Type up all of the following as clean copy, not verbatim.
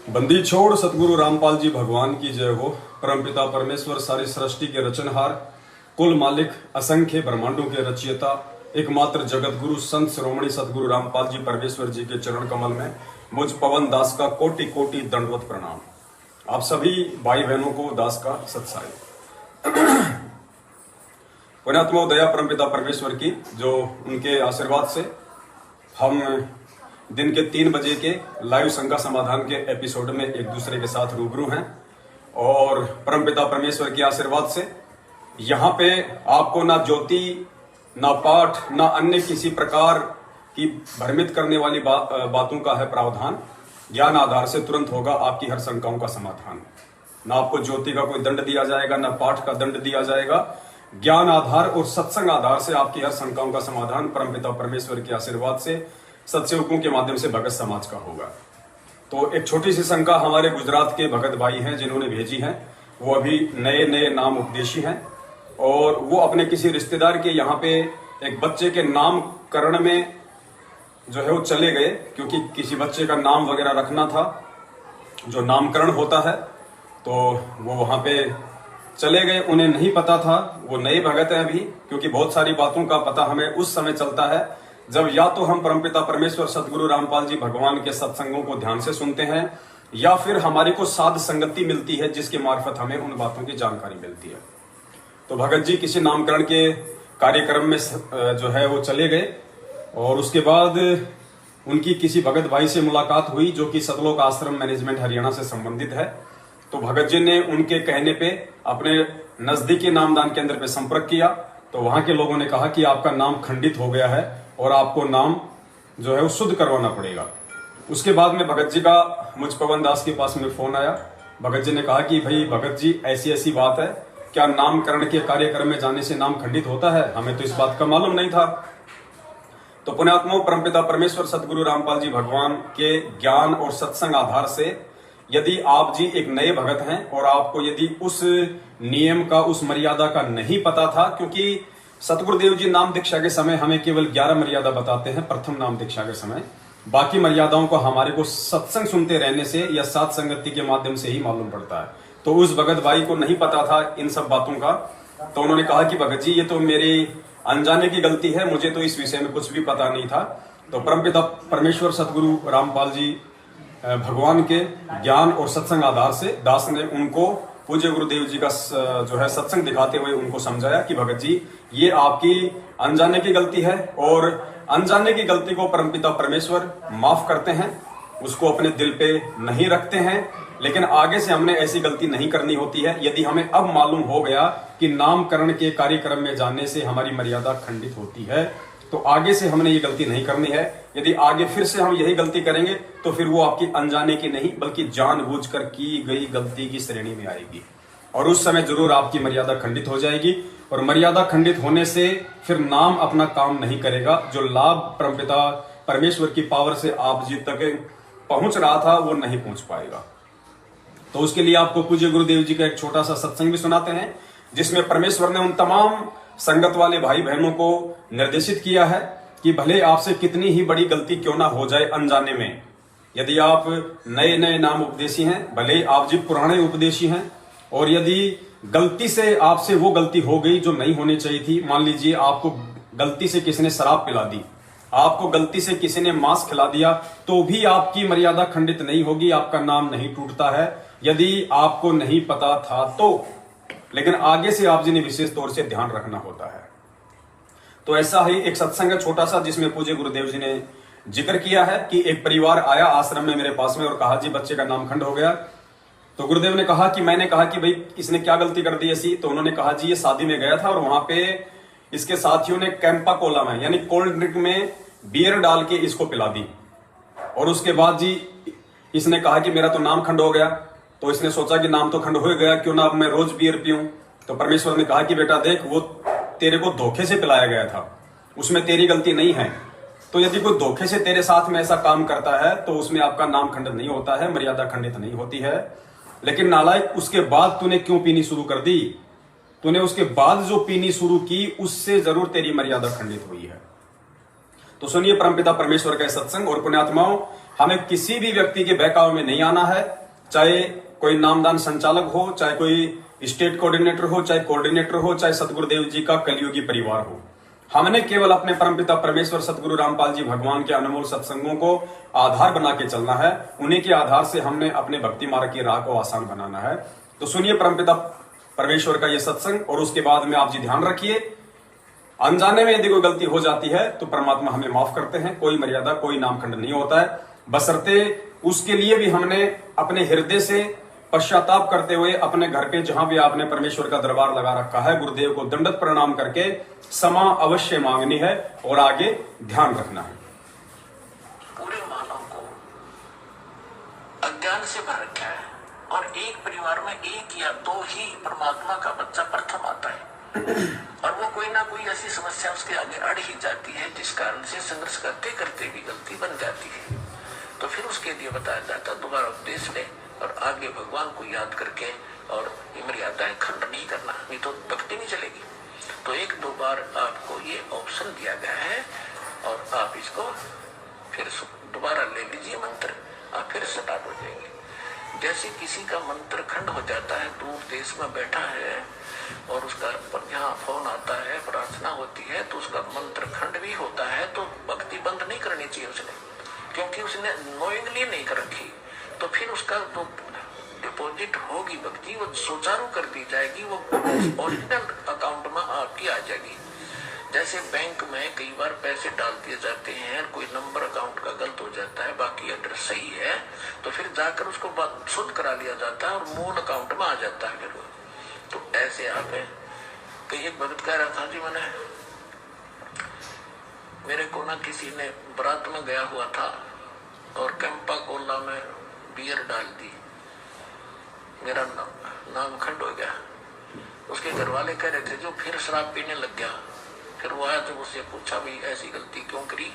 बंदी छोड़ सतगुरु रामपाल जी भगवान की जय हो। परमपिता परमेश्वर सारी सृष्टि के रचनहार, कुल मालिक, असंख्य ब्रह्मांडों के रचयिता, एकमात्र जगत गुरु संत शिरोमणि सतगुरु रामपाल जी परमेश्वर जी के चरण कमल में मुझ पवन दास का कोटि कोटि दंडवत प्रणाम। आप सभी भाई बहनों को दास का सत्साई। पुण्यात्मा दया परमपिता परमेश्वर की, जो उनके आशीर्वाद से हम दिन के 3 बजे के लाइव शंका समाधान के एपिसोड में एक दूसरे के साथ रूबरू हैं और परमपिता परमेश्वर के आशीर्वाद से यहाँ पे आपको ना ज्योति, ना पाठ, ना अन्य किसी प्रकार की भ्रमित करने वाली बातों का है प्रावधान। ज्ञान आधार से तुरंत होगा आपकी हर शंकाओं का समाधान। ना आपको ज्योति का कोई दंड दिया जाएगा, ना पाठ का दंड दिया जाएगा। ज्ञान आधार और सत्संग आधार से आपकी हर शंकाओं का समाधान परमपिता परमेश्वर के आशीर्वाद से सत्सेवकों के माध्यम से भगत समाज का होगा। तो एक छोटी सी शंका हमारे गुजरात के भगत भाई हैं जिन्होंने भेजी है। वो अभी नए नए नाम उपदेशी हैं और वो अपने किसी रिश्तेदार के यहाँ पे एक बच्चे के नामकरण में जो है वो चले गए, क्योंकि किसी बच्चे का नाम वगैरह रखना था, जो नामकरण होता है। तो वो वहां पे चले गए, उन्हें नहीं पता था। वो नए भगत हैं अभी, क्योंकि बहुत सारी बातों का पता हमें उस समय चलता है जब या तो हम परमपिता परमेश्वर सतगुरु रामपाल जी भगवान के सत्संगों को ध्यान से सुनते हैं, या फिर हमारे को साध संगति मिलती है जिसके मार्फत हमें उन बातों की जानकारी मिलती है। तो भगत जी किसी नामकरण के कार्यक्रम में जो है वो चले गए और उसके बाद उनकी किसी भगत भाई से मुलाकात हुई जो कि सतलोक आश्रम मैनेजमेंट हरियाणा से संबंधित है। तो भगत जी ने उनके कहने पे अपने नजदीकी नामदान केंद्र पे संपर्क किया। तो वहां के लोगों ने कहा कि आपका नाम खंडित हो गया है और आपको नाम जो है वो शुद्ध करवाना पड़ेगा। उसके बाद में भगत जी का मुझ पवन दास के पास में फोन आया। भगत जी ने कहा कि भाई भगत जी, ऐसी ऐसी बात है, क्या नामकरण के कार्यक्रम में जाने से नाम खंडित होता है? हमें तो इस बात का मालूम नहीं था। तो पुण्यात्मा परमपिता परमेश्वर सतगुरु रामपाल जी भगवान के ज्ञान और सत्संग आधार से यदि आप जी एक नए भगत हैं और आपको यदि उस नियम का, उस मर्यादा का नहीं पता था, क्योंकि सतगुरुदेव जी नाम दीक्षा के समय हमें केवल 11 मर्यादा बताते हैं प्रथम नाम दीक्षा के समय। बाकी मर्यादाओं को हमारे को सत्संग सुनते रहने से या साथ संगति के माध्यम से ही मालूम पड़ता है। तो उस भगत भाई को नहीं पता था इन सब बातों का। तो उन्होंने कहा कि भगत जी, ये तो मेरी अनजाने की गलती है, मुझे तो इस विषय में कुछ भी पता नहीं था। तो परमपिता परमेश्वर सतगुरु रामपाल जी भगवान के ज्ञान और सत्संग आधार से दास ने उनको पूज्य गुरुदेव जी का जो है सत्संग दिखाते हुए उनको समझाया कि भगत जी, ये आपकी अनजाने की गलती है और अनजाने की गलती को परमपिता परमेश्वर माफ करते हैं, उसको अपने दिल पे नहीं रखते हैं। लेकिन आगे से हमने ऐसी गलती नहीं करनी होती है। यदि हमें अब मालूम हो गया कि नामकरण के कार्यक्रम में जाने से हमारी मर्यादा खंडित होती है, तो आगे से हमने ये गलती नहीं करनी है। यदि आगे फिर से हम यही गलती करेंगे तो फिर वो आपकी अनजाने की नहीं बल्कि जानबूझकर की गई गलती की श्रेणी में आएगी और उस समय जरूर आपकी मर्यादा खंडित हो जाएगी। और मर्यादा खंडित होने से फिर नाम अपना काम नहीं करेगा। जो लाभ परमपिता परमेश्वर की पावर से आप जी तक पहुंच रहा था वो नहीं पहुंच पाएगा। तो उसके लिए आपको पूज्य गुरुदेव जी का एक छोटा सा सत्संग भी सुनाते हैं, जिसमें परमेश्वर ने उन तमाम संगत वाले भाई बहनों को निर्देशित किया है कि भले आपसे कितनी ही बड़ी गलती क्यों ना हो जाए अनजाने में, यदि आप नए नए नाम उपदेशी हैं, भले आप जी पुराने उपदेशी हैं, और यदि गलती से आपसे वो गलती हो गई जो नहीं होनी चाहिए थी, मान लीजिए आपको गलती से किसी ने शराब पिला दी, आपको गलती से किसी ने मांस खिला दिया, तो भी आपकी मर्यादा खंडित नहीं होगी, आपका नाम नहीं टूटता है, यदि आपको नहीं पता था तो। लेकिन आगे से आप जी ने विशेष तौर से ध्यान रखना होता है। तो ऐसा ही एक सत्संग है छोटा सा, जिसमें पूज्य गुरुदेव जी ने जिक्र किया है कि एक परिवार आया आश्रम में मेरे पास में और कहा जी बच्चे का नाम खंड हो गया। तो गुरुदेव ने कहा कि मैंने कहा कि भाई इसने क्या गलती कर दी ऐसी? तो उन्होंने कहा जी ये शादी में गया था और वहां पे इसके साथियों ने कैंपा कोला में यानी कोल्ड ड्रिंक में बियर डाल के इसको पिला दी। और उसके बाद जी इसने कहा कि मेरा तो नाम खंड हो गया। तो इसने सोचा कि नाम तो खंड हो गया, क्यों ना अब मैं रोज बियर पीऊं। तो परमेश्वर ने कहा कि बेटा देख, वो तेरे को धोखे से पिलाया गया था, उसमें तेरी गलती नहीं है। तो यदि कोई धोखे से तेरे साथ में ऐसा काम करता है तो उसमें आपका नाम खंडित नहीं होता है, मर्यादा खंडित नहीं होती है। लेकिन नालायक, उसके बाद तूने क्यों पीनी शुरू कर दी? तूने उसके बाद जो पीनी शुरू की उससे जरूर तेरी मर्यादा खंडित हुई है। तो सुनिए परमपिता परमेश्वर का सत्संग। और पुण्यात्माओं, हमें किसी भी व्यक्ति के बहकावे में नहीं आना है, चाहे कोई नामदान संचालक हो, चाहे कोई स्टेट कोऑर्डिनेटर हो, चाहे कोऑर्डिनेटर हो, चाहे सतगुरुदेव जी का कलयुगी परिवार हो। हमने केवल अपने परमपिता परमेश्वर सतगुरु रामपाल जी भगवान के अनमोल सत्संगों को आधार बना के चलना है। उन्हीं के आधार से हमने अपने भक्ति मार्ग की राह को आसान बनाना है। तो सुनिए परमपिता परमेश्वर का ये सत्संग, और उसके बाद में आप जी ध्यान रखिए, अनजाने में यदि कोई गलती हो जाती है तो परमात्मा हमें माफ करते हैं। कोई मर्यादा, कोई नामखंड नहीं होता है, बशर्ते उसके लिए भी हमने अपने हृदय से पश्चाताप करते हुए अपने घर पे जहां भी आपने परमेश्वर का दरबार लगा रखा है, गुरुदेव को दंडवत प्रणाम करके क्षमा अवश्य मांगनी है और आगे ध्यान रखना है। पूरे मानव को अज्ञान से भर रखा है और एक परिवार में एक या दो ही परमात्मा का बच्चा प्रथम आता है और वो कोई ना कोई ऐसी समस्या उसके आगे अड़ ही जाती है जिस कारण से संघर्ष करते करते भी गलती बन जाती है। तो फिर उसके लिए बताया जाता दोबारा उपदेश ले और आगे भगवान को याद करके और मर्यादाएं खंड नहीं करना, नहीं तो भक्ति नहीं चलेगी। तो एक दो बार आपको ये ऑप्शन दिया गया है और आप इसको फिर दोबारा ले लीजिए मंत्र, आप फिर स्टार्ट हो जाएंगे। जैसे किसी का मंत्र खंड हो जाता है, दूर देश में बैठा है और उसका यहाँ फोन आता है, प्रार्थना होती है तो उसका मंत्र खंड भी होता है, तो भक्ति बंद नहीं करनी चाहिए उसने, क्योंकि उसने नोइंगली नहीं कर रखी। तो फिर उसका जो डिपॉजिट होगी भक्ति वो सुचारू कर दी जाएगी, वो ओरिजिनल अकाउंट में आपकी आ जाएगी। जैसे बैंक में कई बार पैसे डाल दिए जाते हैं, कोई नंबर अकाउंट का गलत हो जाता है, बाकी एड्रेस सही है, तो फिर जाकर उसको शुद्ध करा लिया जाता है और मूल अकाउंट में आ जाता है। फिर वो तो ऐसे आप है। कई एक भगत कह रहा था जी, मैंने मेरे को ना किसी ने बारात में गया हुआ था और कैंपा कोला में बियर डाल दी, मेरा नाम खंड हो गया। उसके घर वाले कह रहे थे जो फिर शराब पीने लग गया। फिर वो आया जब उससे पूछा भाई ऐसी गलती क्यों करी,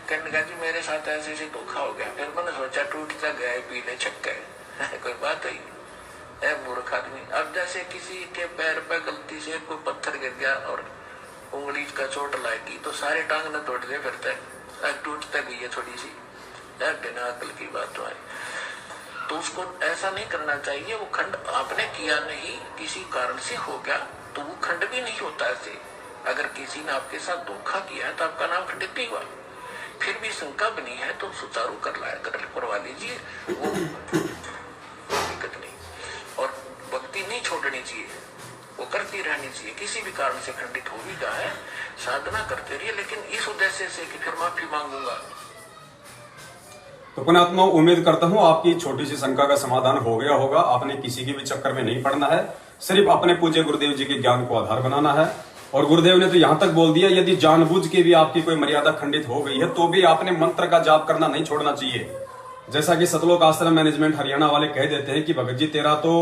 कहने लगा जी मेरे साथ ऐसे ऐसे धोखा हो गया। फिर मैंने सोचा टूटता गया पीले छक गए कोई बात है मूर्ख आदमी। अब जैसे किसी के पैर पे गलती से कोई पत्थर गिर गया और उंगली का चोट लाएगी तो सारे टांग न तोड़ते फिरते, टूटता गई है थोड़ी सी, बिना अकल की बात तो है। तो उसको ऐसा नहीं करना चाहिए। वो खंड आपने किया नहीं, किसी कारण से हो गया तो वो खंड भी नहीं होता ऐसे। अगर किसी ने आपके साथ धोखा किया है तो आपका नाम खंडित नहीं हुआ, फिर भी शंका बनी है तो सुचारू करवा लीजिए, वो दिक्कत नहीं। और भक्ति नहीं छोड़नी चाहिए, वो करती रहनी चाहिए। किसी भी कारण से खंडित हो भी गया है, साधना करते रहिए, लेकिन इस उद्देश्य से कि फिर माफी मांगूंगा। तो पुण्यात्मा, उम्मीद करता हूं आपकी छोटी सी शंका का समाधान हो गया होगा। आपने किसी के भी चक्कर में नहीं पड़ना है, सिर्फ अपने पूज्य गुरुदेव जी के ज्ञान को आधार बनाना है। और गुरुदेव ने तो यहां तक बोल दिया, यदि जानबूझ के भी आपकी कोई मर्यादा खंडित हो गई है तो भी आपने मंत्र का जाप करना नहीं छोड़ना चाहिए। जैसा कि सतलोक आश्रम मैनेजमेंट हरियाणा वाले कह देते हैं कि भगत जी तेरा तो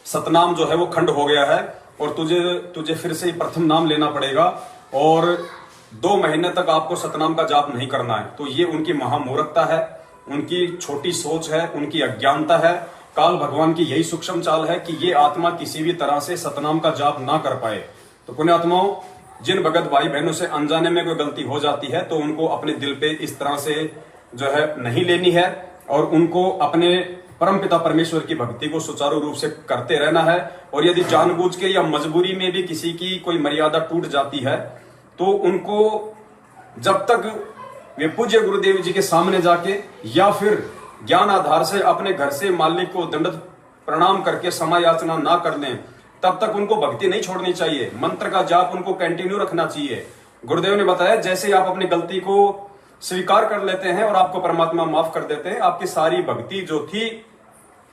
सतनाम जो है वो खंड हो गया है और तुझे फिर से प्रथम नाम लेना पड़ेगा और 2 महीने तक आपको सतनाम का जाप नहीं करना है। तो ये उनकी महामूर्खता है, उनकी छोटी सोच है, उनकी अज्ञानता है। काल भगवान की यही सूक्ष्म चाल है कि ये आत्मा किसी भी तरह से सतनाम का जाप ना कर पाए। तो पुण्यात्माओं, जिन भगत भाई बहनों से अनजाने में कोई गलती हो जाती है तो उनको अपने दिल पे इस तरह से जो है नहीं लेनी है और उनको अपने परमपिता परमेश्वर की भक्ति को सुचारू रूप से करते रहना है। और यदि जानबूझ के या मजबूरी में भी किसी की कोई मर्यादा टूट जाती है तो उनको जब तक वे पूज्य गुरुदेव जी के सामने जाके या फिर ज्ञान आधार से अपने घर से मालिक को दंडवत प्रणाम करके क्षमा याचना ना कर लें, तब तक उनको भक्ति नहीं छोड़नी चाहिए। मंत्र का जाप उनको कंटिन्यू रखना चाहिए। गुरुदेव ने बताया जैसे आप अपनी गलती को स्वीकार कर लेते हैं और आपको परमात्मा माफ कर देते हैं, आपकी सारी भक्ति जो थी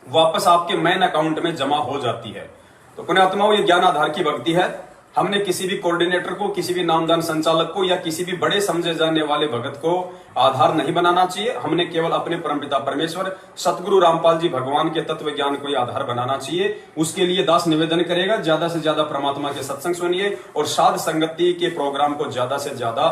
वापस आपके मैन अकाउंट में जमा हो जाती है। तो पुण्यात्माओं, ये ज्ञान आधार की भक्ति है। हमने किसी भी कोऑर्डिनेटर को, किसी भी नामदान संचालक को या किसी भी बड़े समझे जाने वाले भगत को आधार नहीं बनाना चाहिए। हमने केवल अपने परमपिता परमेश्वर सतगुरु रामपाल जी भगवान के तत्व ज्ञान को आधार बनाना चाहिए। उसके लिए दास निवेदन करेगा, ज्यादा से ज्यादा परमात्मा के सत्संग सुनिए और साध संगति के प्रोग्राम को ज्यादा से ज्यादा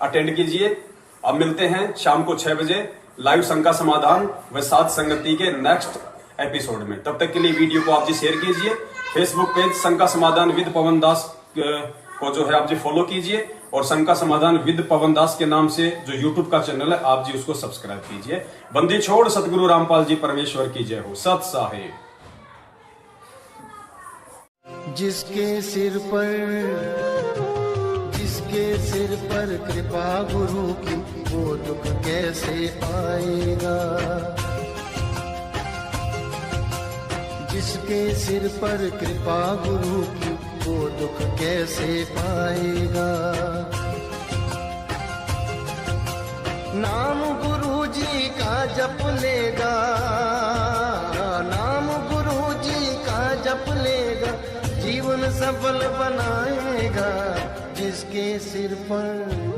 अटेंड कीजिए। अब मिलते हैं शाम को 6 बजे लाइव शंका समाधान व साध संगति के नेक्स्ट एपिसोड में। तब तक के लिए वीडियो को आप जी शेयर कीजिए। फेसबुक पेज शंका समाधान विद पवन दास को जो है आप जी फॉलो कीजिए और शंका समाधान विद पवन दास के नाम से जो यूट्यूब का चैनल है, आप जी उसको सब्सक्राइब कीजिए। बंदी छोड़ सतगुरु रामपाल जी परमेश्वर की जय हो। सत साहेब। जिसके सिर पर कृपा गुरु की, वो दुख कैसे पाएगा। जिसके सिर पर कृपा गुरु की, वो दुख कैसे पाएगा। नाम गुरु जी का जप लेगा, नाम गुरु जी का जप लेगा, जीवन सफल बनाएगा। जिसके सिर पर